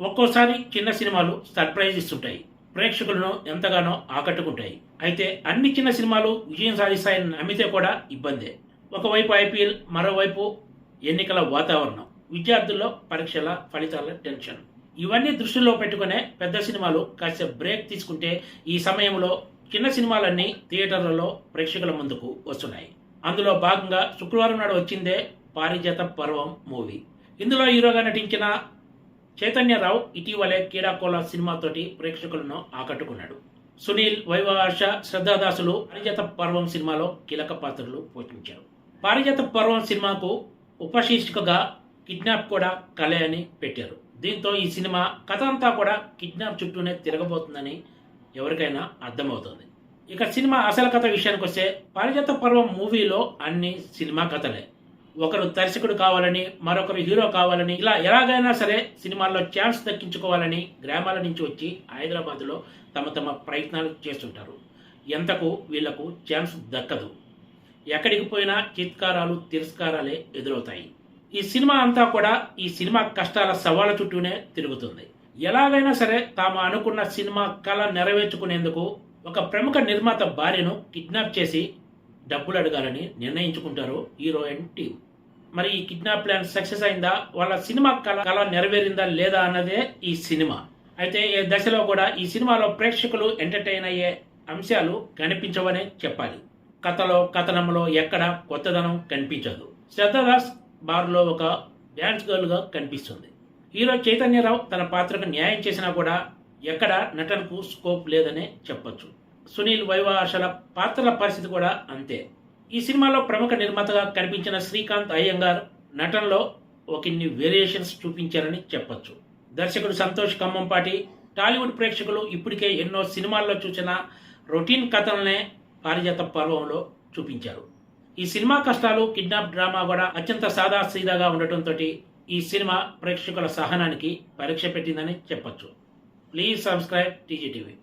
ఒక్కోసారి చిన్న సినిమాలు సర్ప్రైజ్ ఇస్తుంటాయి, ప్రేక్షకులను ఎంతగానో ఆకట్టుకుంటాయి. అయితే అన్ని చిన్న సినిమాలు విజయం సాధిస్తాయని నమ్మితే కూడా ఇబ్బందే. ఒకవైపు ఐపీఎల్, మరోవైపు ఎన్నికల వాతావరణం, విద్యార్థుల్లో పరీక్షల ఫలితాల టెన్షన్, ఇవన్నీ దృష్టిలో పెట్టుకునే పెద్ద సినిమాలు కాస్త బ్రేక్ తీసుకుంటే ఈ సమయంలో చిన్న సినిమాలన్నీ థియేటర్లలో ప్రేక్షకుల ముందుకు వస్తున్నాయి. అందులో భాగంగా శుక్రవారం నాడు వచ్చిందే పారిజాత పర్వం మూవీ. ఇందులో హీరోగా నటించిన చైతన్యరావు ఇటీవలే కీడాకోల సినిమాతోటి ప్రేక్షకులను ఆకట్టుకున్నాడు. సునీల్, వైవహర్ష, శ్రద్ధాదాసులు పారిజాత పర్వం సినిమాలో కీలక పాత్రలు పోషించారు. పారిజాత పర్వం సినిమాకు ఉపశీర్షికగా కిడ్నాప్ కూడా కలే అని పెట్టారు. దీంతో ఈ సినిమా కథ అంతా కూడా కిడ్నాప్ చుట్టూనే తిరగబోతుందని ఎవరికైనా అర్థమవుతుంది. ఇక సినిమా అసలు కథ విషయానికి వస్తే, పారిజాత పర్వం మూవీలో అన్ని సినిమా కథలే. ఒకరు దర్శకుడు కావాలని, మరొకరు హీరో కావాలని, ఇలా ఎలాగైనా సరే సినిమాల్లో ఛాన్స్ దక్కించుకోవాలని గ్రామాల నుంచి వచ్చి హైదరాబాద్లో తమ ప్రయత్నాలు చేస్తుంటారు. ఎంతకు వీళ్లకు ఛాన్స్ దక్కదు. ఎక్కడికి పోయినా చిత్కారాలు, తిరస్కారాలే ఎదురవుతాయి. ఈ సినిమా అంతా కూడా ఈ సినిమా కష్టాల సవాళ్ళ చుట్టూనే తిరుగుతుంది. ఎలాగైనా సరే తాము అనుకున్న సినిమా కళ నెరవేర్చుకునేందుకు ఒక ప్రముఖ నిర్మాత భార్యను కిడ్నాప్ చేసి డబ్బులు అడగాలని నిర్ణయించుకుంటారు హీరోయిన్ టీం. మరి ఈ కిడ్నాప్ ప్లాన్ సక్సెస్ అయిందా, వాళ్ళ సినిమా కళ నెరవేరిందా లేదా అన్నదే ఈ సినిమా. అయితే ఏ దశలో కూడా ఈ సినిమాలో ప్రేక్షకులు ఎంటర్టైన్ అయ్యే అంశాలు కనిపించవనే చెప్పాలి. కథలో, కథనంలో ఎక్కడ కొత్తదనం కనిపించదు. శ్రద్ధాదాస్ బార్లో ఒక డ్యాన్స్ గర్ల్ గా కనిపిస్తుంది. హీరో చైతన్యరావు తన పాత్రకు న్యాయం చేసినా కూడా ఎక్కడ నటనకు స్కోప్ లేదనే చెప్పొచ్చు. సునీల్, వైవహర్షల పాత్రల పరిస్థితి కూడా అంతే. ఈ సినిమాలో ప్రముఖ నిర్మాతగా కనిపించిన శ్రీకాంత్ అయ్యంగార్ నటనలో ఒకిన్ని వేరియేషన్స్ చూపించారని చెప్పొచ్చు. దర్శకుడు సంతోష్ ఖమ్మంపాటి, టాలీవుడ్ ప్రేక్షకులు ఇప్పటికే ఎన్నో సినిమాల్లో చూసిన రొటీన్ కథలనే పారిజాత పర్వంలో చూపించారు. ఈ సినిమా కష్టాలు, కిడ్నాప్ డ్రామా కూడా అత్యంత సాదా సీదాగా ఉండటంతో ఈ సినిమా ప్రేక్షకుల సహనానికి పరీక్ష పెట్టిందని చెప్పొచ్చు. Please subscribe TGTV.